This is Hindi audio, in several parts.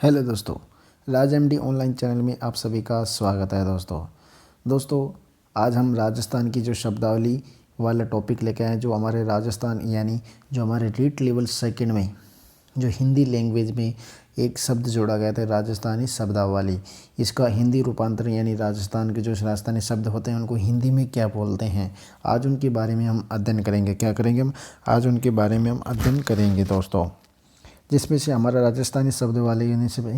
हेलो दोस्तों, राज एमडी ऑनलाइन चैनल में आप सभी का स्वागत है। दोस्तों आज हम राजस्थान की जो शब्दावली वाला टॉपिक लेके आए, जो हमारे राजस्थान यानी जो हमारे रीट लेवल सेकंड में जो हिंदी लैंग्वेज में एक शब्द जोड़ा गया था, राजस्थानी शब्दावली। इसका हिंदी रूपांतरण यानी राजस्थान के जो राजस्थानी शब्द होते हैं उनको हिंदी में क्या बोलते हैं, आज उनके बारे में हम अध्ययन करेंगे। क्या करेंगे हम? आज उनके बारे में हम अध्ययन करेंगे दोस्तों, जिसमें से हमारा राजस्थानी शब्दावली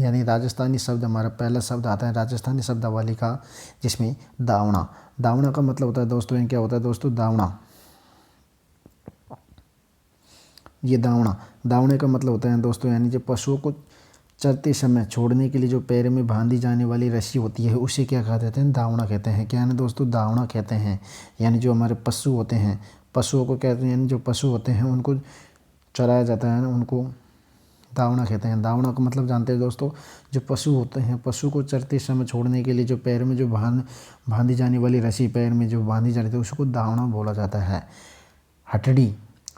यानी राजस्थानी शब्द, हमारा पहला शब्द आता है राजस्थानी शब्दावली का, जिसमें दावना। दावना का मतलब होता है दोस्तों, ये क्या होता है दोस्तों? दावना, ये दावने का मतलब होता है दोस्तों, यानी जब पशुओं को चरते समय छोड़ने के लिए जो पैर में बांधी जाने वाली रस्सी होती है उसे क्या कहते हैं? दावना कहते हैं। क्या है ना दोस्तों? दावना कहते हैं। यानी जो हमारे पशु होते हैं, पशुओं को कहते हैं, यानी जो पशु होते हैं उनको चराया जाता है ना, उनको दावना कहते हैं। दावना का मतलब जानते हैं दोस्तों, जो पशु होते हैं, पशु को चरते समय छोड़ने के लिए जो पैर में जो बांधी जाने वाली रस्सी पैर में जो बांधी जाती है उसको दावना बोला जाता है। हटड़ी,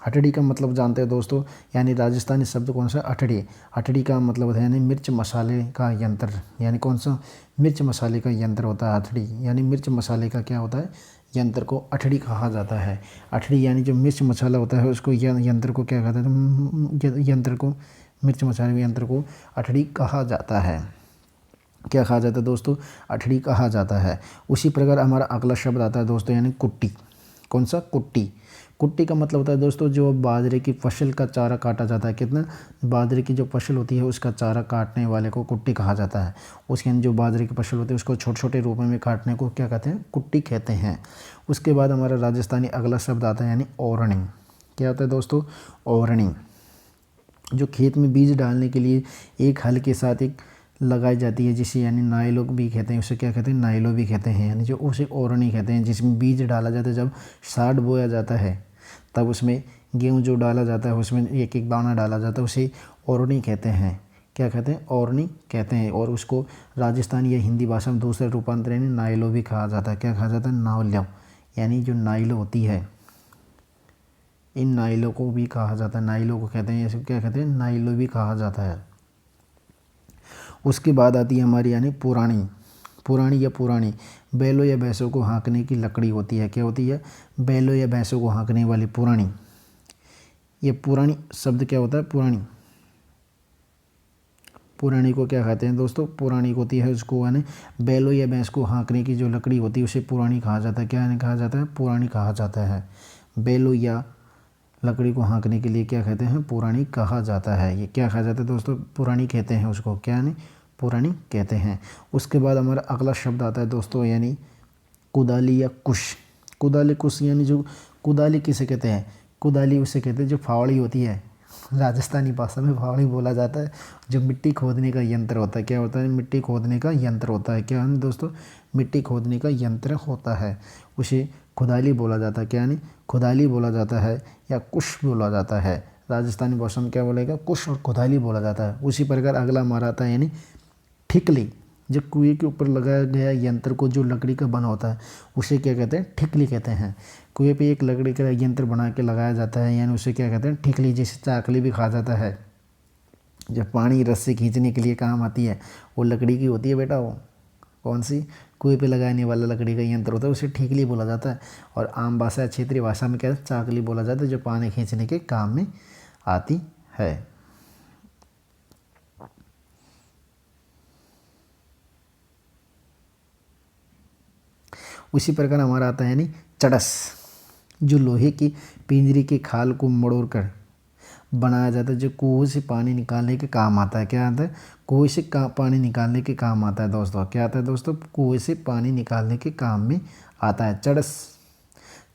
हटड़ी का मतलब जानते हैं दोस्तों, यानी राजस्थानी शब्द कौन सा? हटड़ी। हटड़ी का मतलब है यानी मिर्च मसाले का यंत्र, यानी कौन सा? मिर्च मसाले का यंत्र होता है हथड़ी, यानी मिर्च मसाले का क्या होता है? यंत्र को अठड़ी कहा जाता है। अठड़ी यानी जो मिर्च मसाला होता है उसको यंत्र को क्या कहते हैं? यंत्र को, मिर्च मसाले यंत्र को अठड़ी कहा जाता है। क्या कहा जाता है दोस्तों? अठड़ी कहा जाता है। उसी प्रकार हमारा अगला शब्द आता है दोस्तों, यानी कुट्टी। कौन सा? कुट्टी। कुट्टी का मतलब होता है दोस्तों, जो बाजरे की फसल का चारा काटा जाता है। कितना? बाजरे की जो फसल होती है उसका चारा काटने वाले को कुट्टी कहा जाता है। उसके जो बाजरे की फसल होती है उसको छोटे छोटे रूपों में काटने को क्या कहते हैं? कुट्टी कहते हैं। उसके बाद हमारा राजस्थानी अगला शब्द आता है, यानी ओरणी। क्या होता है दोस्तों? ओरणी, जो खेत में बीज डालने के लिए एक हल के साथ एक लगाई जाती है, जिसे यानी नायलो भी कहते हैं। उसे क्या कहते हैं? नायलो भी कहते हैं। यानी जो उसे ओरणी कहते हैं, जिसमें बीज डाला जाता है। जब साठ बोया जाता है तब उसमें गेहूँ जो डाला जाता है उसमें एक एक दाना डाला जाता है, उसे ओरणी कहते हैं। क्या कहते हैं? ओरणी कहते हैं। और उसको राजस्थानी या हिंदी भाषा में दूसरे रूपांतर यानी नायलो भी कहा जाता है। क्या कहा जाता है? नायलो, यानी जो नायलो होती है, इन नाइलों को भी कहा जाता है। नाइलों को कहते हैं, ऐसे क्या कहते हैं? नाइलो भी कहा जाता है। उसके बाद आती है हमारी यानी पुरानी। पुरानी या पुरानी, बैलों या भैंसों को हाँकने की लकड़ी होती है। क्या होती है? बैलों या भैंसों को हाँकने वाली पुरानी। ये पुरानी शब्द क्या होता है? पुरानी। पुरानी को क्या कहते हैं दोस्तों? पुरानी होती है उसको, यानी बैलों या भैंस को हाँकने की जो लकड़ी होती है उसे पुरानी कहा जाता है। क्या कहा जाता है? पुरानी कहा जाता है। बैलों या लकड़ी को हाँकने के लिए क्या कहते हैं? पुरानी कहा जाता है। ये क्या कहा जाता है दोस्तों? पुरानी कहते हैं उसको। क्या नहीं? पुरानी कहते हैं। उसके बाद हमारा अगला शब्द आता है दोस्तों, यानी कुदाली या कुश। कुदाली कुश, यानी जो कुदाली किसे कहते हैं? कुदाली उसे कहते हैं जो फावड़ी होती है, राजस्थानी भाषा में फावड़ी बोला जाता है, जो मिट्टी खोदने का यंत्र होता है। क्या होता है? मिट्टी खोदने का यंत्र होता है। क्या है दोस्तों? मिट्टी खोदने का यंत्र होता है, उसे खुदाली बोला जाता है। क्या नहीं? खुदाली बोला जाता है या कुश बोला जाता है। राजस्थानी भाषा में क्या बोलेगा? कुश और खुदाली बोला जाता है। उसी प्रकार अगला हमारा आता है, यानी ठिकली। जब कुएं के ऊपर लगाया गया यंत्र को जो लकड़ी का बना होता है उसे क्या कहते हैं? ठिकली कहते हैं। कुएं पे एक लकड़ी का यंत्र बना के लगाया जाता है, यानी उसे क्या कहते हैं? ठिकली। जिसे चाकली भी कहा जाता है। जब पानी रस्सी खींचने के लिए काम आती है वो लकड़ी की होती है बेटा, वो कौन सी? कुएं पे लगाने वाला लकड़ी का यंत्र होता है, उसे ठीकली बोला जाता है। और आम भाषा क्षेत्रीय भाषा में क्या है? चाकली बोला जाता है, जो पानी खींचने के काम में आती है। उसी प्रकार हमारा आता है यानी चड़स, जो लोहे की पिंजरी के खाल को मड़ोड़कर बनाया जाता है, जो कुएं से पानी निकालने के काम आता है। क्या आता है? कुएं से पानी निकालने के काम आता है दोस्तों। क्या आता है दोस्तों? कुएं से पानी निकालने के काम में आता है। चड़स,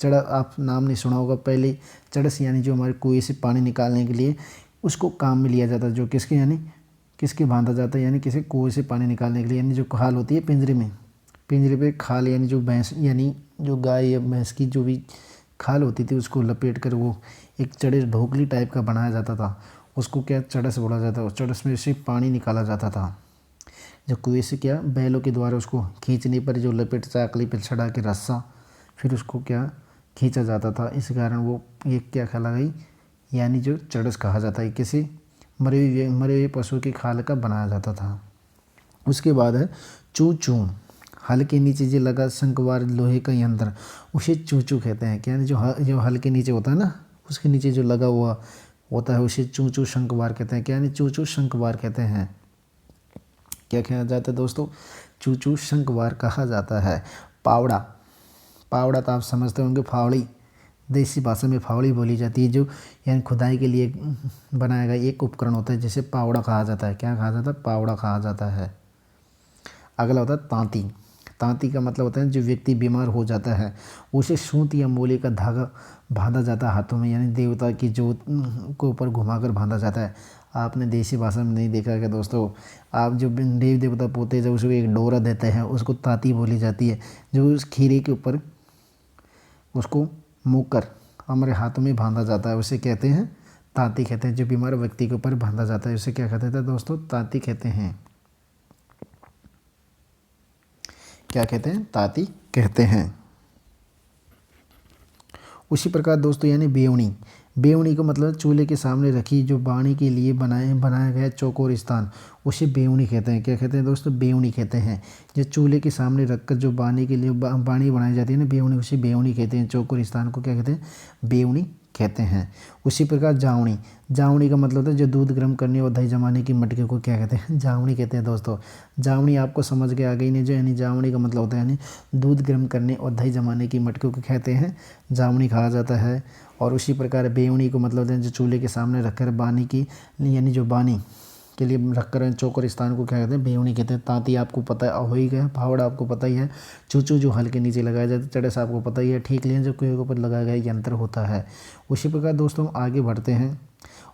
चड़स आप नाम नहीं सुना होगा पहले। चड़स यानी जो हमारे कुएं से पानी निकालने के लिए उसको काम में लिया जाता है, जो किसके यानी किसके बांधा जाता है, यानी किसी कुएं से पानी निकालने के लिए, यानी जो खाल होती है पिंजरे में, पिंजरे पे खाल, यानी जो भैंस यानी जो गाय या भैंस की जो भी खाल होती थी उसको लपेट कर वो एक चड़स ढोकली टाइप का बनाया जाता था, उसको क्या? चड़स बोला जाता है। चड़स में से पानी निकाला जाता था। जब कुएं से क्या बैलों के द्वारा उसको खींचने पर जो लपेट चाकली पर चढ़ा के रस्सा, फिर उसको क्या खींचा जाता था। इस कारण वो ये क्या कहला गई, यानी जो चड़स कहा जाता है। किसे? मरे हुए पशु की खाल का बनाया जाता था। उसके बाद है चूचू। हल के नीचे जो लगा शंकवार लोहे का यंत्र उसे चूचू कहते हैं। क्या जो हल के नीचे होता है ना, उसके नीचे जो लगा हुआ होता है उसे चूचू शंकवार कहते हैं। क्या यानी चूचू शंकवार कहते हैं। क्या कहा जाता है दोस्तों, चूचू शंकवार कहा जाता है। पावड़ा। पावड़ा तो आप समझते होंगे, फावड़ी, देसी भाषा में फावड़ी बोली जाती है, जो यानी खुदाई के लिए बनाया गया एक उपकरण होता है जिसे पावड़ा कहा जाता है। क्या कहा जाता है, पावड़ा कहा जाता है। अगला होता है तांती। तांती का मतलब होता है जो व्यक्ति बीमार हो जाता है उसे सूत या मोले का धागा बांधा जाता है हाथों में, यानी देवता की जोत को ऊपर घुमाकर बांधा जाता है। आपने देसी भाषा में नहीं देखा क्या दोस्तों, आप जो देव देवता पोते जब उसको एक डोरा देते हैं उसको तांती बोली जाती है। जो उस खीरे के ऊपर उसको मुकर हमारे हाथों में बांधा जाता है उसे कहते हैं तांती कहते हैं। जो बीमार व्यक्ति के ऊपर बांधा जाता है उसे क्या कहते थे दोस्तों, तांती कहते हैं। क्या कहते हैं, तांती कहते हैं। उसी प्रकार दोस्तों यानी बेवनी। बेवनी का मतलब चूल्हे के सामने रखी जो बाणी के लिए बनाया गया चौकोर स्थान उसे बेवनी कहते हैं। क्या कहते हैं दोस्तों, बेवनी कहते हैं। जो चूल्हे के सामने रखकर जो बाणी के लिए बाणी बनाई जाती है ना, बेवनी, उसे बेवनी कहते हैं। चौकोर स्थान को क्या कहते हैं, बेवनी कहते हैं। उसी प्रकार जावनी। जावनी का मतलब होता है जो दूध गर्म करने और दही जमाने की मटके को क्या कहते हैं, जावनी कहते हैं दोस्तों। जावनी आपको समझ के आ गई नहीं, जो यानी जावनी का मतलब होता है यानी दूध गर्म करने और दही जमाने की मटके को कहते हैं जावनी कहा जाता है। और उसी प्रकार बेवनी को मतलब होता है जो चूल्हे के सामने रखकर बानी की यानी जो बानी के लिए रखकर चौकोर स्थान को क्या कहते हैं, बेवनी कहते हैं। तांती आपको पता है हो ही गया, फावड़ा आपको पता ही है, चूचू जो हल के नीचे लगाया जाता है, चड़स आपको पता ही है, ठीक लिया जो कुएं के ऊपर लगाया गया यंत्र होता है। उसी प्रकार दोस्तों हम आगे बढ़ते हैं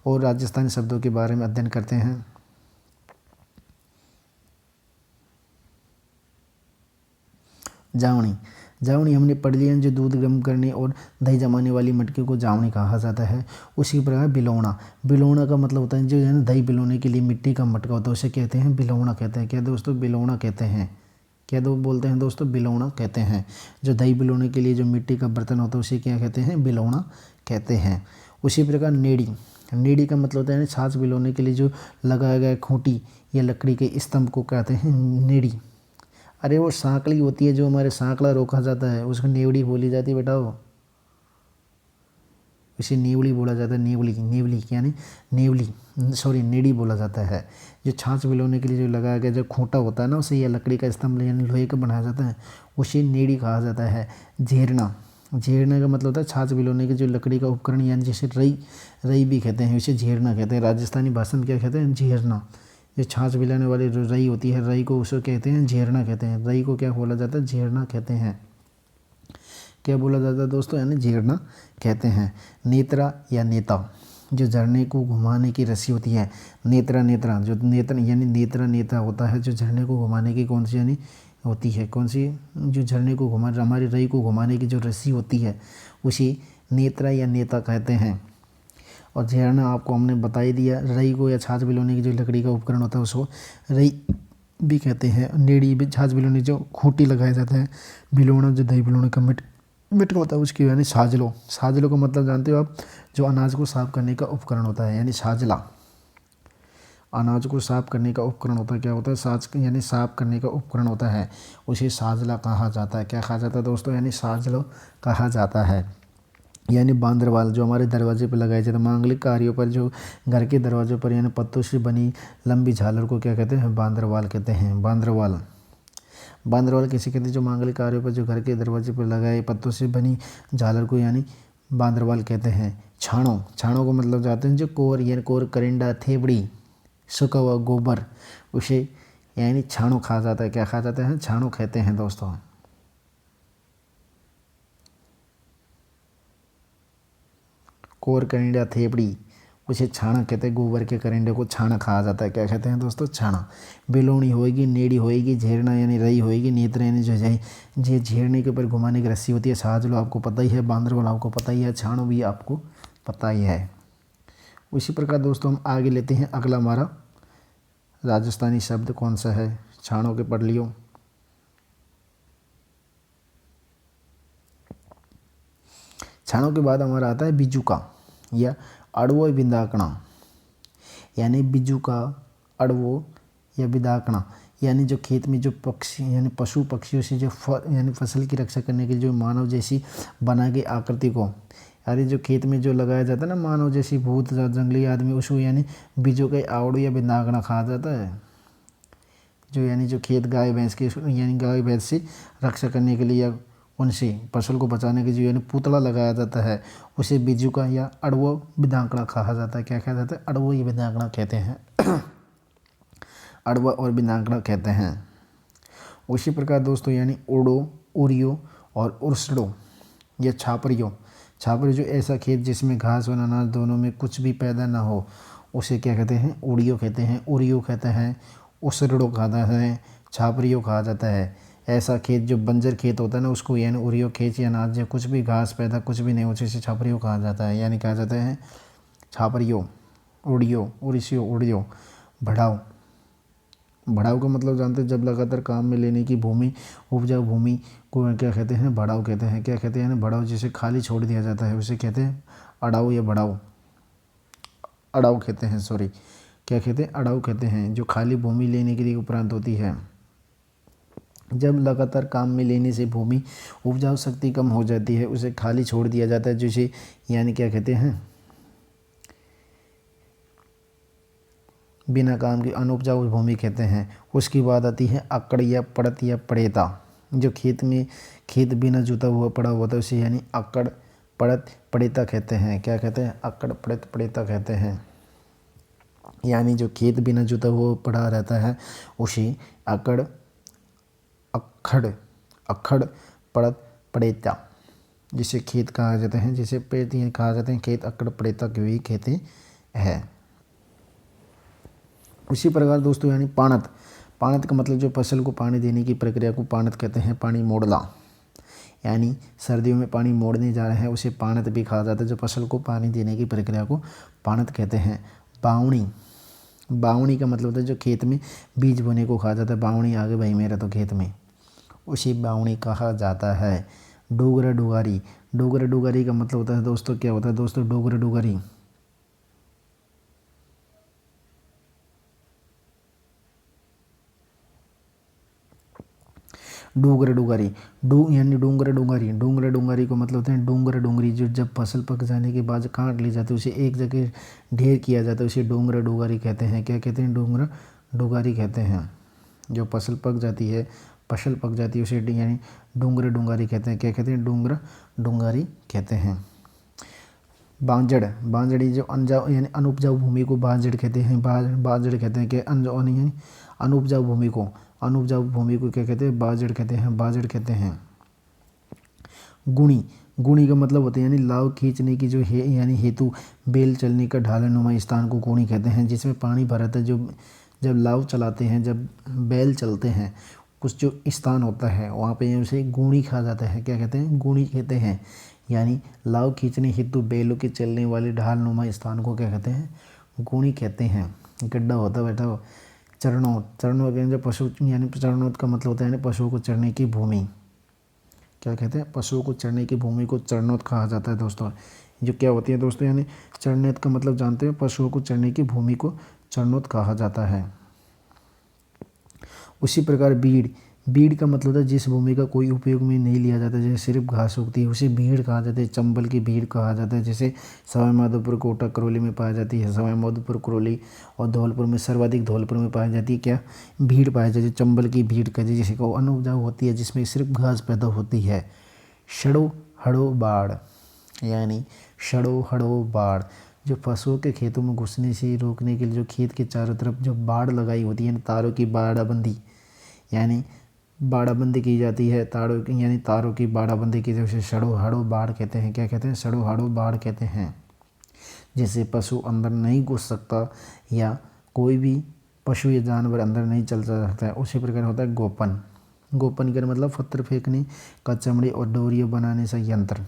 और राजस्थानी शब्दों के बारे में अध्ययन करते हैं। जावनी। जावनी हमने पढ़ लिया जो दूध गर्म करने और दही जमाने वाली मटके को जावनी कहा जाता है। उसी प्रकार बिलौना। बिलौना का मतलब होता है जो है ना दही बिलौने के लिए मिट्टी का मटका होता है उसे कहते हैं बिलौना कहते हैं। क्या दोस्तों, बिलौना कहते हैं। क्या दो बोलते हैं दोस्तों, बिलौना कहते हैं। जो दही बिलौने के लिए जो मिट्टी का बर्तन होता है उसे क्या कहते हैं, बिलौना कहते हैं। उसी प्रकार नेड़ी। नेड़ी का मतलब होता है छाछ बिलौने के लिए जो लगाया गया खूंटी या लकड़ी के स्तंभ को कहते हैं नेड़ी। अरे वो सांकली होती है जो हमारे सांकला रोका जाता है उसको नेवड़ी बोली जाती है बेटा, वो इसे नेवड़ी बोला जाता है। नेवली, नेवली यानी नेवली, सॉरी नेड़ी बोला जाता है। जो छाछ बिलौने के लिए जो लगाया गया जो खूंटा होता है ना उसे या लकड़ी का स्तंभ यानी लोहे का बनाया जाता है उसे नेड़ी कहा जाता है। झेरना। झेरना का मतलब होता है छाछ बिलौने के जो लकड़ी का उपकरण यानी जिसे रई, रई भी कहते हैं, उसे झेरना कहते हैं। राजस्थानी भाषा में क्या कहते हैं, झेरना। जो छाछ बिलाने वाली जो रई होती है, रई को उसे कहते हैं झेरना कहते हैं। रई को क्या बोला जाता है, झेरना कहते हैं। क्या बोला जाता है दोस्तों, यानी झेरना कहते हैं। नेत्रा या नेता। जो झरने को घुमाने की रस्सी होती है, नेत्रा, नेत्रा जो नेत्र यानी नेत्रा नेता होता है जो झरने को घुमाने की कौन सी यानी होती है, कौन सी, जो झरने को घुमा हमारी रई को घुमाने की जो रस्सी होती है उसी नेत्रा या नेता कहते हैं। और झेरना आपको हमने बता ही दिया। रई को या छाछ बिलौने की जो लकड़ी का उपकरण होता है उसको रई भी कहते हैं। नेड़ी भी, छाछ बिलौने जो खूंटी लगाया जाता है, बिलौना जो दही बिलौने का मिट होता है उसकी यानी साजलो। साजलो का मतलब जानते हो आप, जो अनाज को साफ करने का उपकरण होता है यानी साजला। अनाज को साफ करने का उपकरण होता है, क्या होता है, साज यानी साफ करने का उपकरण होता है उसे साजला कहा जाता है। क्या कहा जाता है दोस्तों, यानी साजलो कहा जाता है। यानी बांदरवाल जो हमारे दरवाजे पर लगाए जाते हैं, मांगलिक कार्यों पर जो घर के दरवाजों पर यानी पत्तों से बनी लंबी झालर को क्या कहते हैं, बांदरवाल कहते हैं। बांदरवाल, बांदरवाल किसे कहते हैं, जो मांगलिक कार्यों पर जो घर के दरवाजे पर लगाए पत्तों से बनी झालर को यानी बांदरवाल कहते हैं। छाणों। छाणों को मतलब जाते हैं जो कोर यानी कोर, करिंडा, थेबड़ी, सूखा हुआ गोबर उसे यानी छाणों कहा जाता है। क्या कहा जाता है, छाणों कहते हैं दोस्तों। कोर, करिंडा, थेपड़ी उसे छाना कहते हैं। गोबर के करिंडे को छाना कहा जाता है। क्या कहते हैं दोस्तों, छाना। बिलौनी होएगी, नेड़ी होएगी, झेरना यानी रई होएगी, नेत्र यानी जो है जे झेरने के ऊपर घुमाने की रस्सी होती है, साजलो आपको पता ही है, बांदरवाल आपको पता ही है, छाणो भी आपको पता ही है। उसी प्रकार दोस्तों हम आगे लेते हैं अगला हमारा राजस्थानी शब्द कौन सा है, छाणों के पढ़ लियो। छाणों के बाद हमारा आता है बिजुका या अड़वो बिंदाकना। यानी बिजू का, अड़वो या बिदाकड़ा, यानी जो खेत में जो पक्षी यानी पशु पक्षियों से जो यानी फसल की रक्षा करने के लिए जो मानव जैसी बनाई गई आकृति को, यानी जो खेत में जो लगाया जाता है ना मानव जैसी भूत जंगली आदमी, उसको यानी बीजों का आवड़ू या बिदाकड़ा कहा जाता है। जो यानी जो खेत गाय भैंस के यानी गाय भैंस से रक्षा करने के लिए या उनसे फसल को बचाने के लिए यानी पुतला लगाया जाता है, उसे बिजू का या अड़वो बिदाकड़ा कहा जाता है। क्या कहा जाता है? अड़वो या बिदाकड़ा कहते हैं। अड़वा और बिदाकड़ा कहते हैं। उसी प्रकार दोस्तों यानी ओडो, उरियो और उर्सड़ो या छापरियो, छापरियो जो ऐसा खेत जिसमें घास और अनाज दोनों में कुछ भी पैदा ना हो, उसे क्या कहते हैं? उड़ियो कहते हैं, उरियो कहते हैं, उसरड़ो कहता है, छापरियो कहा जाता है। ऐसा खेत जो बंजर खेत होता है ना उसको यानी उरियो खेत या अनाज या कुछ भी घास पैदा कुछ भी नहीं हो उसे छापरियो कहा जाता है। यानी कहा जाता है छापरियो, उड़ियो, उड़िसियो, उड़ियो। बढ़ाओ, बढ़ाओ का मतलब जानते हैं जब लगातार काम में लेने की भूमि, उपजाऊ भूमि को क्या कहते हैं? बढ़ाओ कहते हैं। क्या कहते हैं? बढ़ाओ जिसे खाली छोड़ दिया जाता है उसे कहते हैं अड़ाऊ या बढ़ाओ, अड़ाऊ कहते हैं। सॉरी, क्या कहते हैं? अड़ाऊ कहते हैं। जो खाली भूमि लेने के लिए उपरांत होती है। जब लगातार काम में लेने से भूमि उपजाऊ शक्ति कम हो जाती है उसे खाली छोड़ दिया जाता है, जिसे यानी क्या कहते हैं? बिना काम की अनुपजाऊ भूमि कहते हैं। उसके बाद आती है अकड़ या पड़त या पड़ेता। जो खेत में खेत बिना जुता हुआ पड़ा हुआ था उसे यानी अकड़, पड़त, पड़ेता कहते हैं। क्या कहते हैं? अकड़, पड़त, पड़ेता कहते हैं। यानी जो खेत बिना जुता हुआ पड़ा रहता है उसे अकड़, अखड़, अखड़, पड़त, पड़ेता जिसे खेत कहा जाता है, जिसे पेड़ कहा जाते हैं। खेत अकड़ पड़ेता के भी कहते हैं। उसी प्रकार दोस्तों यानी पाणत, पाणत का मतलब जो फसल को पानी देने की प्रक्रिया को पाणत कहते हैं। पानी मोड़ना, यानी सर्दियों में पानी मोड़ने जा रहे हैं उसे पाणत भी कहा जाता है। जो फसल को पानी देने की प्रक्रिया को पाणत कहते हैं। बावणी, बावणी का मतलब होता है जो खेत में बीज बोने को कहा जाता है। बावणी आ गए भाई मेरा तो खेत में, उसी बावणी कहा जाता है। डोगरा डुगारी, डोगरा डुगारी का मतलब होता है दोस्तों क्या होता है? दोस्तों डोगरा डुगारी डूंगर डुगारी, यानी डूंगर डुंगारी, डूंगर डुंगारी को मतलब होता है डूंगर डुंगरी। जो जब फसल पक जाने के बाद काट ली जाती है उसे एक जगह ढेर किया जाता है उसे डूंगर डुगारी कहते हैं। क्या कहते हैं? डूंगर डुगारी कहते हैं। जो फसल पक जाती है, फसल पक जाती है उसे यानी डूंगर डुंगारी कहते हैं। क्या कहते हैं? डूंगर डुंगारी कहते हैं। बांजड़, बांजड़ी जो अनजाऊ यानी अनुपजाऊ भूमि को बांजड़ कहते हैं। बांजड़ कहते हैं कि अनजाऊ यानी अनुपजाऊ भूमि को, अनुपजाऊ भूमि को क्या कहते हैं? बाजड़ कहते हैं, बाजड़ कहते हैं। गुणी, गुणी का मतलब होता है यानी लाव खींचने की जो है यानी हेतु बेल चलने का ढालनुमा स्थान को गुणी कहते हैं। जिसमें पानी भरा था जो जब लाव चलाते हैं, जब बैल चलते हैं, कुछ जो स्थान होता है वहाँ पे उसे गुणी कहा जाता है। क्या कहते हैं? गुणी कहते हैं। यानी लाव खींचने हेतु बैलों के चलने वाले ढालनुमा स्थान को क्या कहते हैं? गुणी कहते हैं। गड्ढा होता बैठा हो। चरणोत, चरणोत जो पशु यानी चरणोत का मतलब होता है यानी पशुओं को चरने की भूमि। क्या कहते हैं? पशुओं को चरने की भूमि को चरणोत कहा जाता है दोस्तों। जो क्या होती है दोस्तों यानी चरणोत का मतलब जानते हैं? पशुओं को चरने की भूमि को चरणोत कहा जाता है। उसी प्रकार बीड़, बीड़ का मतलब होता है जिस भूमि का कोई उपयोग में नहीं लिया जाता, जैसे सिर्फ घास उगती है उसे बीड़ कहा जाता है। चंबल की बीड़ कहा जाता है। जैसे सवाई माधोपुर, कोटा, करौली में पाई जाती है। सवाई माधोपुर, करौली और धौलपुर में सर्वाधिक धौलपुर में पाई जाती है क्या? भीड़ पाई जाती है। चंबल की भीड़ कहते हैं जिसे को अनुपजाऊ होती है जिसमें सिर्फ घास पैदा होती है। शड़ो हड़ो बाढ़, यानी शड़ो हड़ो बाढ़ जो पशुओं के खेतों में घुसने से रोकने के लिए जो खेत के चारों तरफ जो बाड़ लगाई होती है, तारों की बाड़ाबंदी, यानी बाड़ाबंदी की जाती है। तारों की यानी तारों की बाड़ाबंदी की जैसे सड़ो हड़ो बाढ़ कहते हैं। क्या कहते हैं? सड़ो हड़ो बाढ़ कहते हैं। जिससे पशु अंदर नहीं घुस सकता या कोई भी पशु या जानवर अंदर नहीं चल सकता है। उसी प्रकार होता है गोपन, गोपन का मतलब पत्थर फेंकने का चमड़े और डोरियाँ बनाने से यंत्र।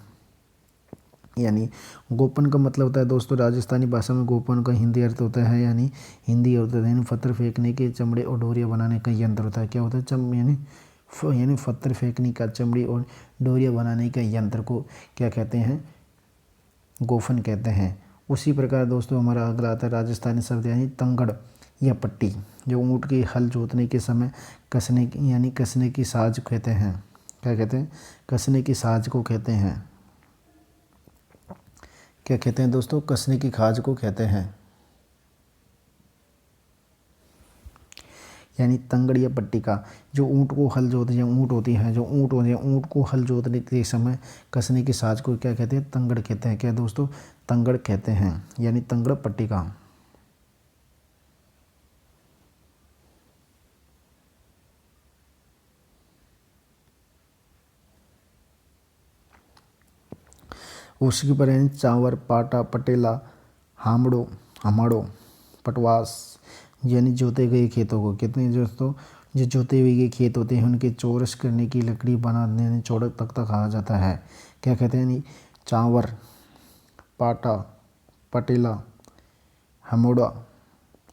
यानी गोपन का मतलब होता है दोस्तों राजस्थानी भाषा में गोपन का हिंदी अर्थ होता है यानी हिंदी अर्थ होता है यानी पत्थर फेंकने के चमड़े और डोरियाँ बनाने का यंत्र होता है। क्या होता है? यानी पत्थर फेंकने का चमड़ी और डोरियाँ बनाने का यंत्र को क्या कहते हैं? गोफन कहते हैं। उसी प्रकार दोस्तों हमारा अगला आता है राजस्थानी शब्द यानी तंगड़ या पट्टी, जो ऊँट की हल जोतने के समय कसने यानी कसने की साज कहते हैं। क्या कहते हैं? कसने की साज को कहते हैं। क्या कहते हैं दोस्तों? कसने की खाज को कहते हैं। यानी तंगड़ या पट्टी का जो ऊँट को हल जोतते हैं, ऊँट होती है जो ऊँट होती है, ऊँट को हल जोतने के समय कसने की साज को क्या कहते हैं? तंगड़ कहते हैं। क्या दोस्तों? तंगड़ कहते हैं, यानी तंगड़ पट्टी का। उसके पर यानी चांवर, पाटा, पटेला, हामड़ो, हमाड़ो, पटवास, यानी जोते गए खेतों को कितने दोस्तों जो जोते हुए खेत होते हैं उनके चौरस करने की लकड़ी बनाने यानी चौड़क तख्ता कहा जाता है। क्या कहते हैं? यानी चांवर, पाटा, पटेला, हमोड़ा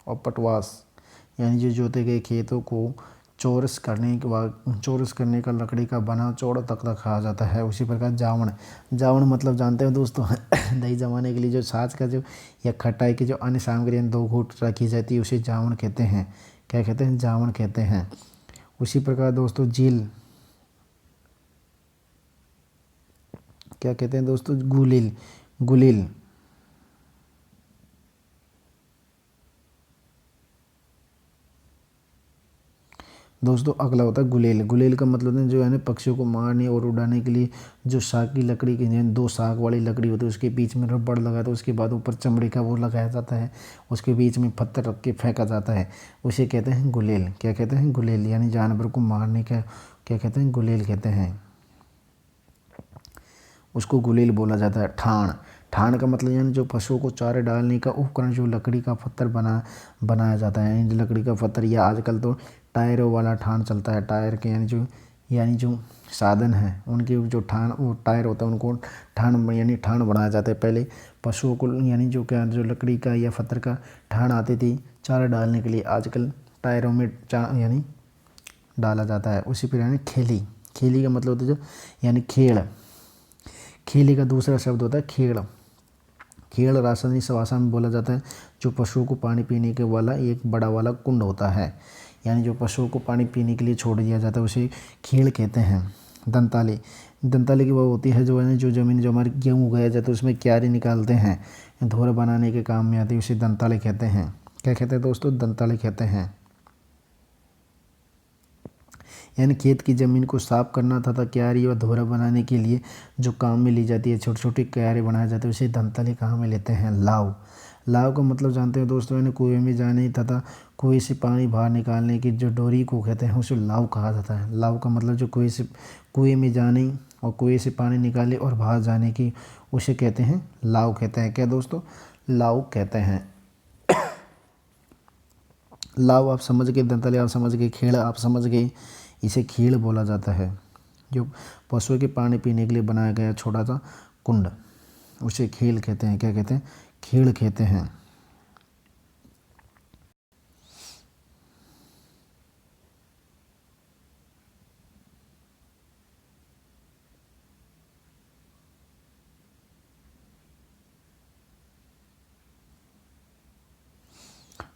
और पटवास, यानी जो जोते गए खेतों को चौरस करने के बाद चौरस करने का लकड़ी का बना चौड़ा तख्ता कहा जाता है। उसी प्रकार जावण, जावण मतलब जानते हो दोस्तों दही जमाने के लिए जो छाछ का जो या खटाई की जो अन्य सामग्री 2 घूंट रखी जाती है उसे जावण कहते हैं। क्या कहते हैं? जावण कहते हैं। उसी प्रकार दोस्तों झील, क्या कहते हैं दोस्तों? गुलिल, गुलिल। दोस्तों अगला होता है गुलेल। गुलेल का मतलब है जो है ना पक्षियों को मारने और उड़ाने के लिए जो साग की लकड़ी की 2 साग वाली लकड़ी होती है उसके बीच में रबड़ लगा था, उसके बाद ऊपर चमड़े का वो लगाया जाता है, उसके बीच में पत्थर रख के फेंका जाता है, उसे कहते हैं गुलेल। क्या कहते हैं? गुलेल, यानी जानवर को मारने का क्या कहते हैं? गुलेल कहते हैं। उसको गुलेल बोला जाता है। ठाण, ठाण का मतलब यानी जो पशुओं को चारे डालने का उपकरण जो लकड़ी का पत्थर बनाया जाता है, यानी लकड़ी का पत्थर, या आजकल तो टायरों वाला ठाण चलता है। टायर के यानी जो साधन है उनके जो ठाण वो टायर होता है उनको ठाण यानी ठाण बनाया जाता है। पहले पशुओं को यानी जो जो लकड़ी का या पत्थर का ठाण आती थी चारा डालने के लिए, आजकल टायरों में यानी डाला जाता है। उसी पर यानी खेली, खेली का मतलब होता है जो यानी खेड़, खेली का दूसरा शब्द होता है खेड़। खेड़ राजस्थानी भाषा में बोला जाता है जो पशुओं को पानी पीने के वाला एक बड़ा वाला कुंड होता है, यानी जो पशुओं को पानी पीने के लिए छोड़ दिया जाता है उसे खेड़ कहते हैं। दंताले, दंताले की वो होती है जो है ना जो ज़मीन जो हमारी गेहूँ उगाया जाता है उसमें क्यारी निकालते हैं, धोर बनाने के काम में आती है, उसे दंताले कहते हैं। क्या कहते हैं दोस्तों? दंताले कहते हैं। यानी खेत की ज़मीन को साफ करना तथा क्यारी और धोरा बनाने के लिए जो काम में ली जाती है, छोटे छोटे क्यारे बनाए जाते हैं, उसे दंताले काम में लेते हैं। लाव, लाव का मतलब जानते हैं दोस्तों यानी कुएं में जाने तथा कुएं से पानी बाहर निकालने की जो डोरी को कहते हैं उसे लाव कहा जाता है। लाव का मतलब जो कुएं में जाने और कुएं से पानी निकाले और बाहर जाने की उसे कहते हैं लाव कहते हैं। क्या दोस्तों? लाव कहते हैं। लाव आप समझ गए, दंताले आप समझ गए, खेड़ आप समझ गए, इसे खेड़ बोला जाता है। जो पशुओं के पानी पीने के लिए बनाया गया छोटा सा कुंड उसे खेल कहते हैं। क्या कहते हैं? खेड़ कहते हैं।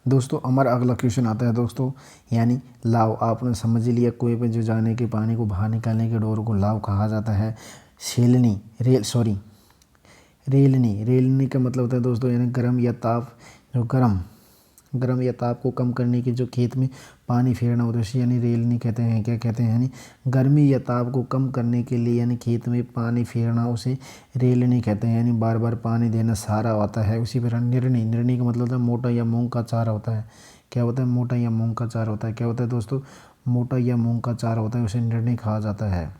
दोस्तों हमारा अगला क्वेश्चन आता है दोस्तों, यानी लाव आपने समझ लिया, कुएं पे जो जाने के पानी को बाहर निकालने के डोर को लाव कहा जाता है। छेलनी, रेलनी, रेलनी का मतलब होता है दोस्तों यानी गर्म या ताप, जो गर्म या ताप को कम करने के जो खेत में पानी फेरना होता है उसे यानी रेलनी कहते हैं। क्या कहते हैं? यानी गर्मी या ताप को कम करने के लिए यानी खेत में पानी फेरना उसे रेलनी कहते हैं, यानी बार बार पानी देना सहारा होता है। उसी प्रकार निर्णी, निर्णी का मतलब होता है मोटा या मूंग का चारा होता है। क्या होता है? मोटा या मूंग का चारा होता है। क्या होता है दोस्तों? मोटा या मूंग का चारा होता है, उसे निर्णी कहा जाता है।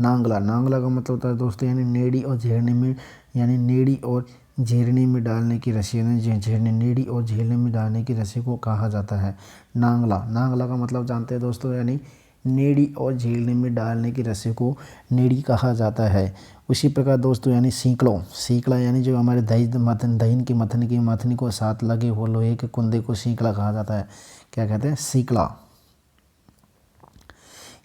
नांगला, नांगला का मतलब होता है दोस्तों यानी नेड़ी और झेरने में, यानी नेड़ी और झेरने में डालने की रस्सी, झेरने नेड़ी और झेरने में डालने की रस्सी को कहा जाता है नांगला। नांगला का मतलब जानते हैं दोस्तों यानी नेड़ी और झेलने में डालने की रस्सी को नेड़ी कहा जाता है। उसी प्रकार दोस्तों यानी सीकड़ों, सीकड़ा यानी जो हमारे दही की मथनी को साथ लगे हो लोहे के कुंदे को सीकड़ा कहा जाता है। क्या कहते हैं? सीकड़ा।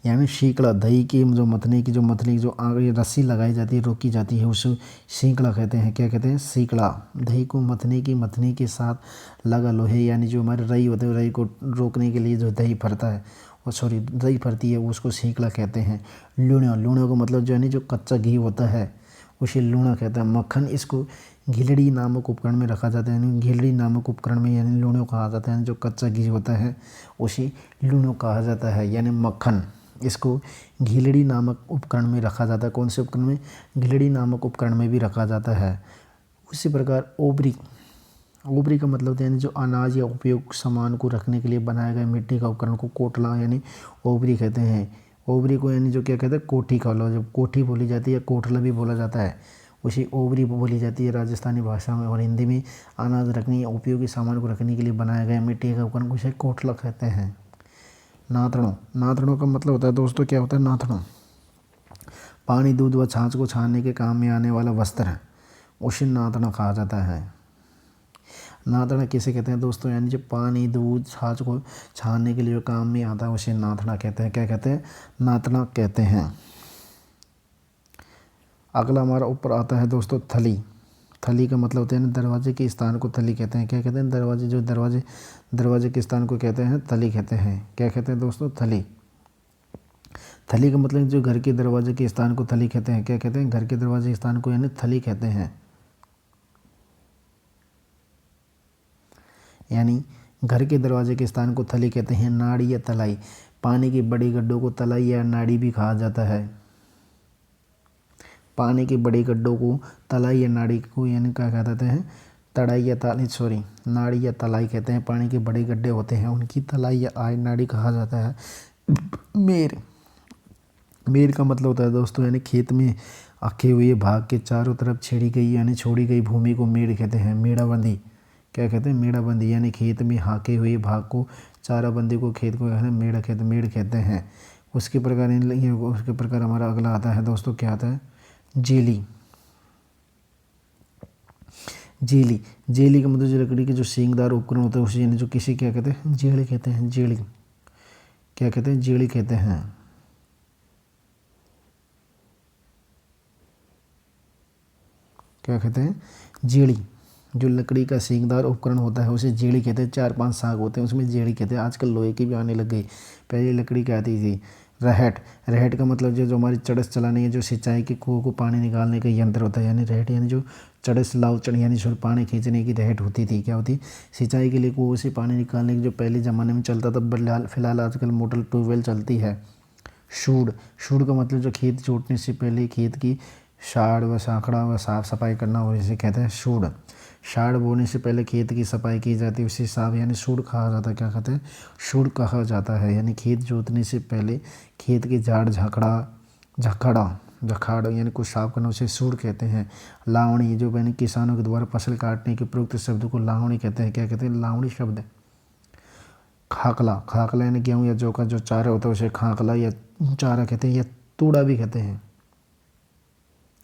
यानी सीकड़ा, दही की जो मथने की जो आगे रस्सी लगाई जाती है, रोकी जाती है, उसे सीकड़ा कहते हैं। क्या कहते हैं? सीकड़ा। दही को मथने के साथ लगा लोहे, यानी जो हमारे रई होते हैं, रई को रोकने के लिए जो दही फरता है, वो सॉरी दही फरती है, उसको सीकड़ा कहते हैं। लूणा, लूणा को मतलब जो यानी जो कच्चा घी होता है उसे लूणा कहता है। मक्खन, इसको घिलड़ी नामक उपकरण में रखा जाता है, यानी घिलड़ी नामक उपकरण में यानी लूणों कहा जाता है। जो कच्चा घी होता है उसे लूणों कहा जाता है, यानी मक्खन। इसको घिलड़ी नामक उपकरण में रखा जाता है। कौन से उपकरण में? घिलड़ी नामक उपकरण में भी रखा जाता है। उसी प्रकार ओबरी, ओबरी का मतलब होता है यानी जो अनाज या उपयोग सामान को रखने के लिए बनाया गया मिट्टी का उपकरण को कोटला यानी ओबरी कहते हैं। ओबरी को यानी जो क्या कहते हैं? कोठी का लो, जब कोठी बोली जाती है, कोठला भी बोला जाता है, उसी ओबरी बोली जाती है राजस्थानी भाषा में। और हिंदी में अनाज रखने या उपयोगी सामान को रखने के लिए बनाया गया मिट्टी का उपकरण को उसे कोठला कहते हैं। नाथड़ों, नाथड़ों का मतलब होता है दोस्तों, क्या होता है नाथड़ों? पानी, दूध व छाछ को छानने के काम में आने वाला वस्त्र है, उसे नाथड़ा कहा जाता है। नाथड़ा किसे कहते हैं दोस्तों? यानी जो पानी, दूध, छाछ को छानने के लिए जो काम में आता है उसे नाथड़ा कहते हैं। क्या कहते हैं? नाथड़ा कहते हैं। अगला हमारा ऊपर आता है दोस्तों थली। थली का मतलब होता है दरवाजे के स्थान को थली कहते हैं। क्या कहते हैं? दरवाजे के स्थान को कहते हैं थली कहते हैं। क्या कहते हैं दोस्तों? थली। थली का मतलब जो घर के दरवाजे के स्थान को थली कहते हैं। क्या कहते हैं? घर के दरवाजे के स्थान को यानी थली कहते हैं। यानी घर के दरवाजे के स्थान को थली कहते हैं। नाड़ी या तलाई, पानी की बड़ी गड्ढों को तलाई या नाड़ी भी कहा जाता है। पानी की बड़ी गड्ढों को तलाई या नाड़ी को यानी क्या कहते हैं? तड़ाई या नाड़ी या तलाई कहते हैं। पानी के बड़े गड्ढे होते हैं उनकी तलाई या नाड़ी कहा जाता है। मेर, मेर का मतलब होता है दोस्तों यानी खेत में आखे हुए भाग के चारों तरफ छेड़ी गई यानी छोड़ी गई भूमि को मेड़ कहते हैं। मेड़ाबंदी, क्या कहते हैं? मेड़ाबंदी, यानी खेत में हाके हुए भाग को, चाराबंदी को, खेत को कहते हैं मेड़ कहते हैं। उसके प्रकार हमारा अगला आता है दोस्तों, क्या आता है? जेली। जेली, जेली का मतलब जो लकड़ी के जो सींगदार उपकरण होता है उसे यानी जो किसी क्या कहते हैं? जेड़ी कहते हैं। जेड़ी, क्या कहते हैं? जेड़ी कहते हैं। क्या कहते हैं? जेड़ी। जो लकड़ी का सींगदार उपकरण होता है उसे जेड़ी कहते हैं। 4-5 साग होते हैं उसमें जेड़ी कहते हैं। आजकल लोहे की भी आने लग गई, पहले लकड़ी की आती थी। रहट, रहट का मतलब जो हमारी चड़स चलाने है, जो सिंचाई के कुओं को पानी निकालने का यंत्र होता है, यानी रहट, यानी जो चड़स लाव चढ़ यानी जो पानी खींचने की रहट होती थी। क्या होती? सिंचाई के लिए कुओं से पानी निकालने की जो पहले ज़माने में चलता था, फिलहाल आजकल मोटर ट्यूबवेल चलती है। शूड, शूड का मतलब जो खेत जोतने से पहले खेत की शाड़ व साखड़ा व साफ सफाई करना हो, इसे कहते हैं शूड। शाड़ बोने से पहले खेत की सफाई की जाती है, उसे साफ यानी शूड कहा जाता है। क्या कहते हैं? शूड कहा जाता है। यानी खेत जोतने से पहले खेत के झाड़ झखाड़ यानी कुछ साफ करना, उसे शूड कहते हैं। लावणी, जो यानी किसानों के द्वारा फसल काटने के प्रयुक्त शब्द को लावणी कहते हैं। क्या कहते हैं? लावणी शब्द। खाकला, खाकला यानी गेहूँ या जौ का जो चारा होता है उसे खाकला या चारा कहते हैं, या तूड़ा भी कहते हैं।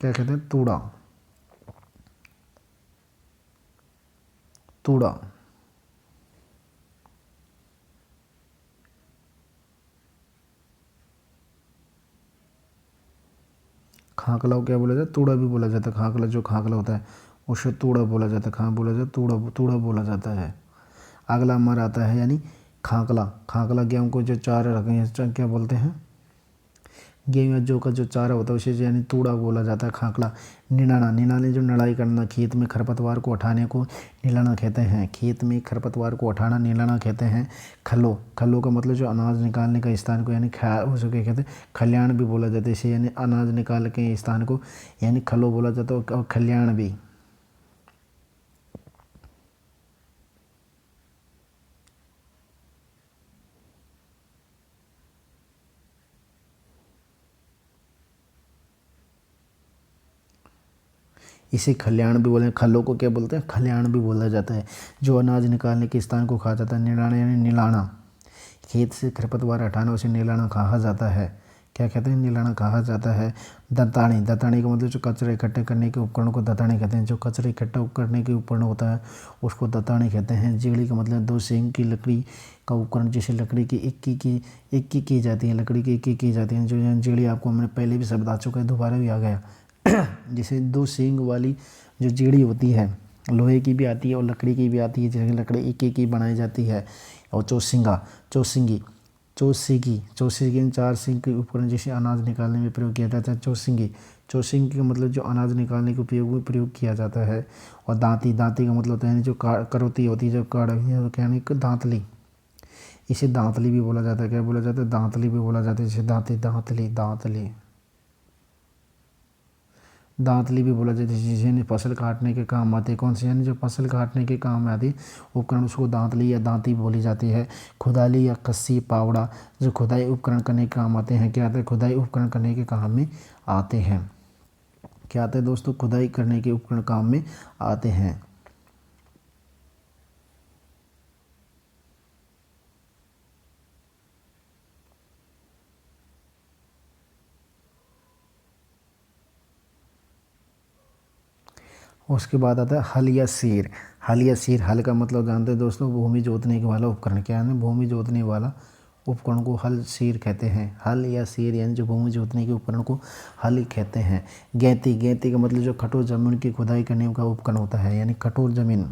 क्या कहते हैं? तूड़ा, तूड़ा। खाकला को क्या बोला जाता है? तूड़ा भी बोला जाता है। खाकला, जो खाकला होता है उसे तूड़ा बोला जाता है। कहाँ बोला जाता है? तूड़ा बोला जाता है। अगला हमारा आता है यानी खाकला। खाकला गेहूँ को जो चारा रखें क्या बोलते हैं? गेहूँ या जौ का जो चारा होता है उसे यानी तूड़ा बोला जाता है। खाकला। निनाना, निनाने जो नड़ाई करना, खेत में खरपतवार को हटाने को निलाना कहते हैं। खेत में खरपतवार को हटाना निलाना कहते हैं। खलो, खलो का मतलब जो अनाज निकालने का स्थान को यानी उसे क्या कहते हैं? खलियान भी बोला जाता है। इसे यानी अनाज निकाल के स्थान को यानी खलो बोला जाता है, और खलियान भी। इसे खलियान भी बोले। खलों को क्या बोलते हैं? खलियान भी बोला जाता है। जो अनाज निकालने के स्थान को कहा जाता है। निलाना यानी निलाना, खेत से खरपतवार हटाना उसे निलाना कहा जाता है। क्या कहते हैं, नीलाना कहा जाता है। दतानी, दतानी का मतलब जो कचरे इकट्ठे करने के उपकरण को दतानी कहते हैं। जो कचरे इकट्ठा करने के उपकरण होता है उसको दतानी कहते हैं। जेड़ी का मतलब दो सींग की लकड़ी का उपकरण, जैसे लकड़ी की इक्की की जाती है, लकड़ी की इक्की की जाती है। जो जेड़ी आपको हमने पहले भी शब्द आ चुका है, दोबारा भी आ गया। जैसे दो सींग वाली जो जेड़ी होती है, लोहे की भी आती है और लकड़ी की भी आती है, जैसे लकड़ी इक्की की बनाई जाती है। और चौसिंगी चार सींग के उपकरण जैसे अनाज निकालने में प्रयोग किया जाता है। चौसिंगी का मतलब जो अनाज निकालने के उपयोग में प्रयोग किया जाता है। और दांती का मतलब होता है जो करोती होती है, जो यानी दांतली, इसे दांतली भी बोला जाता है। क्या बोला जाता है, दांतली भी बोला जाता है। जैसे दांतली भी बोला जाता है। जिसे फसल काटने के काम आते हैं। कौन से, यानी जो फसल काटने के काम में आती है उपकरण, उसको दांतली या दांती बोली जाती है। खुदाली या कस्सी पावड़ा जो खुदाई उपकरण करने के काम आते हैं। क्या आते हैं, खुदाई उपकरण करने के काम में आते हैं। क्या आते हैं दोस्तों, खुदाई करने के उपकरण काम में आते हैं। उसके बाद आता है हल या सीर। हल का मतलब जानते हैं दोस्तों, भूमि जोतने के वाला उपकरण। क्या है, भूमि जोतने वाला उपकरण को हल सीर कहते हैं। हल या सीर यानी जो भूमि जोतने के उपकरण को हल कहते हैं। गैंती का मतलब जो कठोर जमीन की खुदाई करने का उपकरण होता है, यानी कठोर जमीन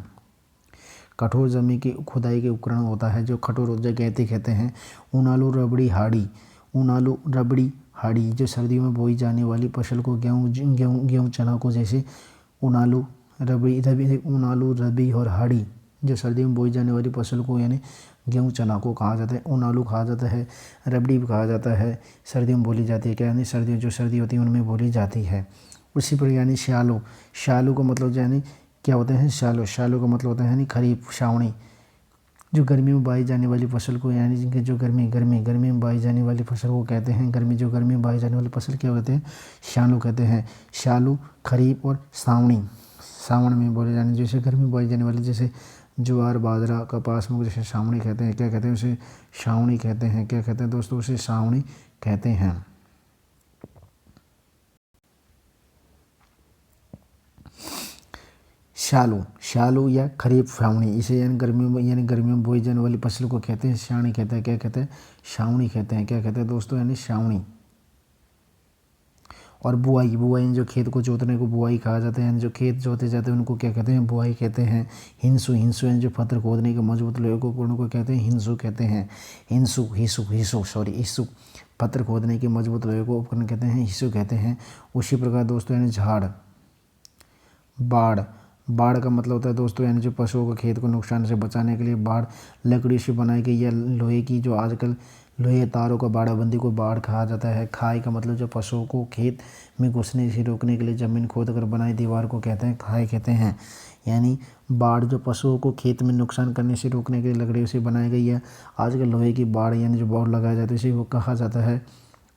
की खुदाई के उपकरण होता है जो कठोर होता है, गैंती कहते हैं। ऊनालू रबड़ी हाड़ी जो सर्दियों में बोई जाने वाली फसल को, गेहूँ चना को, जैसे ऊनालू रबी और हाड़ी जो सर्दियों में बोई जाने वाली फसल को, यानी गेहूँ चना को कहा जाता है। ऊनालू कहा जाता है, रबड़ी भी कहा जाता है, सर्दियों में बोली जाती है। क्या, यानी सर्दी होती है उनमें बोली जाती है। उसी पर यानी शालू का मतलब यानी क्या होता है, शालू का मतलब होता है यानी खरीफ, सावणी जो गर्मी में बोई जाने वाली फसल को, यानी जिनके जो गर्मी में बोई जाने वाली फसल को कहते हैं। गर्मी में बोई जाने वाली फसल क्या कहते हैं, शालू कहते हैं। शालू, खरीफ और सावण में बोले जाने, जैसे गर्मी में बोई जाने वाली, जैसे ज्वार बाजरा कपास में जैसे सावणी कहते हैं। क्या कहते हैं, उसे सावणी कहते हैं। क्या कहते हैं दोस्तों, उसे सावणी कहते हैं। शालू या खरीफ सावणी, इसे यानी गर्मियों में बोई जाने वाली फसल को कहते हैं सावणी कहते हैं। क्या कहते हैं, सावणी कहते हैं। क्या कहते हैं दोस्तों, यानी सावणी। और बुआई जो खेत को जोतने को बुआई कहा जाता है, यानी जो खेत जोते जाते हैं उनको क्या कहते हैं, बुआई कहते हैं। हिंसू यानी जो पत्थर खोदने के मजबूत लोहे को उपकरण को कहते हैं हिंसू कहते हैं। हिस्सू पत्थर खोदने के मजबूत लोहे को उपकरण कहते हैं हिस्सू कहते हैं। उसी प्रकार दोस्तों यानी झाड़, बाड़ का मतलब होता है दोस्तों, यानी जो पशुओं को खेत को नुकसान से बचाने के लिए बाड़ लकड़ी से बनाई गई या लोहे की, जो आजकल लोहे तारों का बाड़ाबंदी को बाड़ कहा जाता है। खाई का मतलब जो पशुओं को खेत में घुसने से रोकने के लिए जमीन खोद कर बनाई दीवार को कहते हैं खाई कहते हैं। यानी बाड़ जो पशुओं को खेत में नुकसान करने से रोकने के लिए लकड़ियों से बनाई गई है। आजकल लोहे की बाड़ यानी जो बाड़ लगाया जाता है इसे वो कहा जाता है।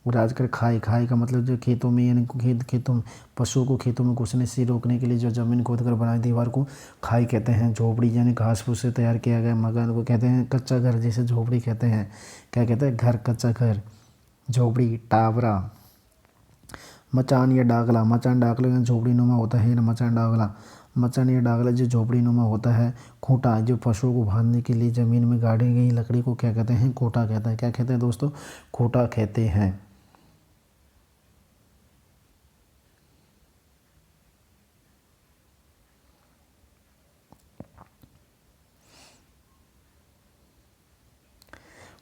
और आजकल खाई का मतलब जो खेतों में, यानी खेतों में पशुओं को खेतों में घुसने से रोकने के लिए जो जमीन खोद कर बनाई दीवार को खाई कहते हैं। झोपड़ी यानी घास फूस से तैयार किया गया मकान को कहते हैं कच्चा घर, जैसे झोपड़ी कहते हैं। क्या कहते हैं, घर, कच्चा घर, झोपड़ी। टावरा, मचान या डागला, मचान झोपड़ी नुमा होता है। मचान या डागला जो झोपड़ी नुमा होता है। खूंटा जो पशुओं को बांधने के लिए जमीन में गाड़ी गई लकड़ी को क्या कहते हैं, खूंटा कहते हैं। क्या कहते हैं दोस्तों, खूंटा कहते हैं।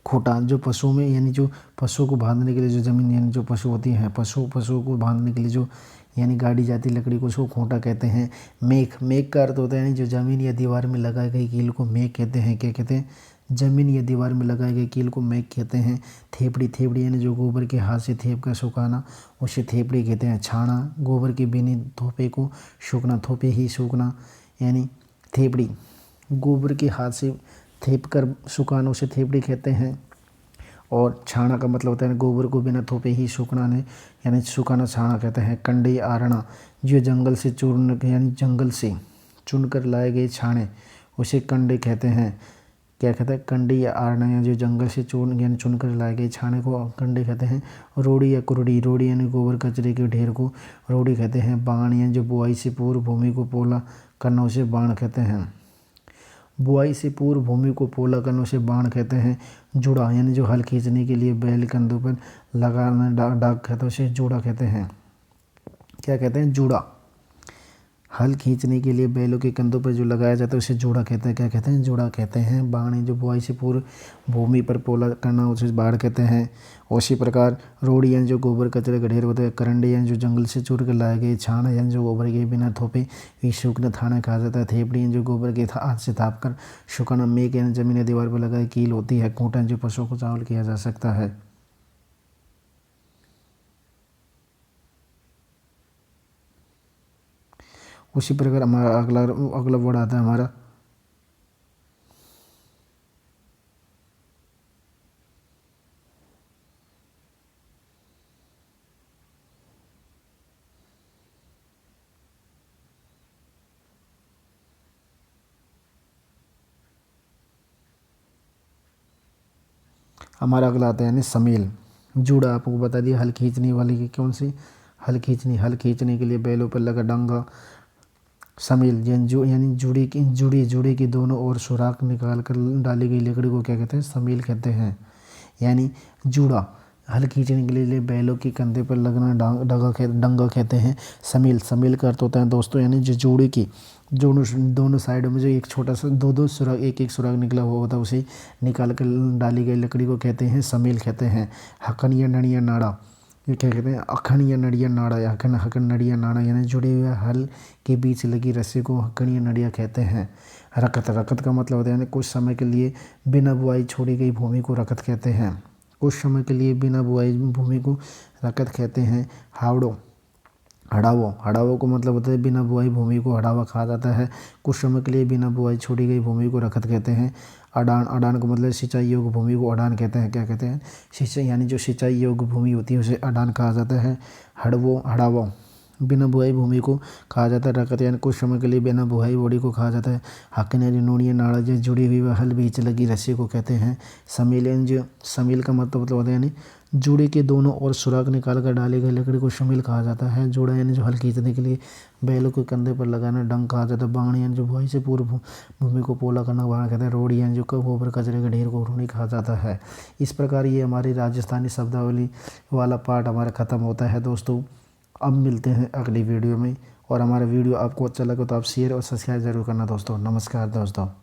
खूंटा जो पशुओं में, यानी जो पशुओं को बांधने के लिए जो ज़मीन, यानी जो पशु होती हैं पशुओं को बांधने के लिए जो यानी गाड़ी जाती लकड़ी को, उसको खूंटा कहते हैं। मेख का अर्थ होता है यानी जो ज़मीन या दीवार में लगाई गई कील को मेख कहते हैं। क्या कहते हैं, ज़मीन या दीवार में लगाई गई कील को मेख कहते हैं। थेपड़ी यानी जो गोबर के हाथ से थेप कर सुखाना, उसे थेपड़ी कहते हैं। छाना गोबर के बिनी थोपे को सूखना, थोपे ही सूखना, यानी थेपड़ी। गोबर के हाथ से थेप कर सुखाना उसे थेपड़ी कहते हैं। और छाना का मतलब होता है गोबर को बिना थोपे ही सूखना ने, यानी सुखाना छाना कहते हैं। कंडे आरना जो जंगल से चूर्ण, यानी जंगल से चुन कर लाए गए छाने उसे कंडे कहते हैं। क्या कहते हैं, कंडी या आरना या जो जंगल से चुनकर लाए गए छाने को कंडे कहते हैं। रोड़ी या कुरड़ी, रोड़ी यानी गोबर कचरे के ढेर को रोड़ी कहते हैं। बाण यानी जो बुआई से पूर्व भूमि को पोला करना उसे बाण कहते हैं। बुआई से पूर्व भूमि को पोला करना उसे बाण कहते हैं। जुड़ा यानी जो हल खींचने के लिए बैल कंधों पर लगाना डाक कहते हैं उसे जुड़ा कहते हैं। क्या कहते हैं, जुड़ा। हल खींचने के लिए बैलों के कंधों पर जो लगाया जाता है उसे जोड़ा कहते हैं। क्या कहते हैं, जोड़ा कहते हैं। बाण जो बुआई से पूर्व भूमि पर पोला करना उसे बाढ़ कहते हैं। उसी प्रकार रोड़ी यानी जो गोबर कचरे का ढेर होता है। करंडे यानी जो जंगल से चूर कर लाए गए। छाना यानी जो गोबर के बिना थोपे भी सूखना थाना कहा जाता है। थेपड़ी यानी जो गोबर के हाथ से थाप कर सुखाना। मेक यानी जमीन या दीवार पर लगाई कील होती है। खूंटा यानी जो पशुओं को चावल किया जा सकता है। उसी प्रकार हमारा अगला वर्ड आता है हमारा अगला आता है यानी समील। जूड़ा आपको बता दिया हल खींचने वाली की कौन सी, हल खींचने के लिए बैलों पर लगा डंगा। समील यानी जुड़ी की दोनों ओर सुराख निकाल कर डाली गई लकड़ी को क्या कहते हैं, समील कहते हैं। यानी जूड़ा हल खींचने के लिए बैलों के कंधे पर लगना डंगा कहते हैं। समील का अर्थ होता है दोस्तों यानी जो जोड़ी की दोनों साइडों में जो एक छोटा सा दो सुराख एक सुराख निकला हुआ होता है उसे निकाल कर डाली गई लकड़ी को कहते हैं समील कहते हैं। हकन या नड़िया नाड़ा, ये क्या कहते हैं, अखन या नड़िया नाड़ा या हकन नड़िया नाड़ा यानी जुड़े हुए हल के बीच लगी रस्सी को हकन या नड़िया कहते हैं। रकत का मतलब होता है यानी कुछ समय के लिए बिना बुआई छोड़ी गई भूमि को रकत कहते हैं। कुछ समय के लिए बिना बुआई भूमि को रकत कहते हैं। हड़ावो को मतलब होता है बिना बुआई भूमि को हड़ावा कहा जाता है। कुछ समय के लिए बिना बुआई छोड़ी गई भूमि को रखत कहते हैं। अडान को मतलब सिंचाई योग्य भूमि को अडान कहते हैं। क्या कहते हैं, सिंचाई यानी जो सिंचाई योग्य भूमि होती है उसे अडान कहा जाता है। हड़ावो बिना बुआई भूमि को कहा जाता है। रकत यानी कुछ समय के लिए बिना बुआई बोड़ी को कहा जाता है। हकन यानी नूनिया नाड़ा जो जुड़ी हुई हल बीच लगी रस्सी को कहते हैं समील का मतलब होता है यानी जोड़े के दोनों ओर सुराख निकाल कर डाली गई लकड़ी को समील कहा जाता है। जोड़ा यानी जो हल खींचने के लिए बैलों के कंधे पर लगाना डंग कहा जाता है। बाण यानी जो बुआई से पूर्व भूमि को पोला करना बाण कहते हैं। रोड़ी यानी जो गोबर कचरे के ढेर को रोड़ी कहा जाता है। इस प्रकार ये हमारी राजस्थानी शब्दावली वाला पार्ट हमारा ख़त्म होता है दोस्तों। अब मिलते हैं अगली वीडियो में, और हमारा वीडियो आपको अच्छा लगे तो आप शेयर और सब्सक्राइब जरूर करना दोस्तों। नमस्कार दोस्तों।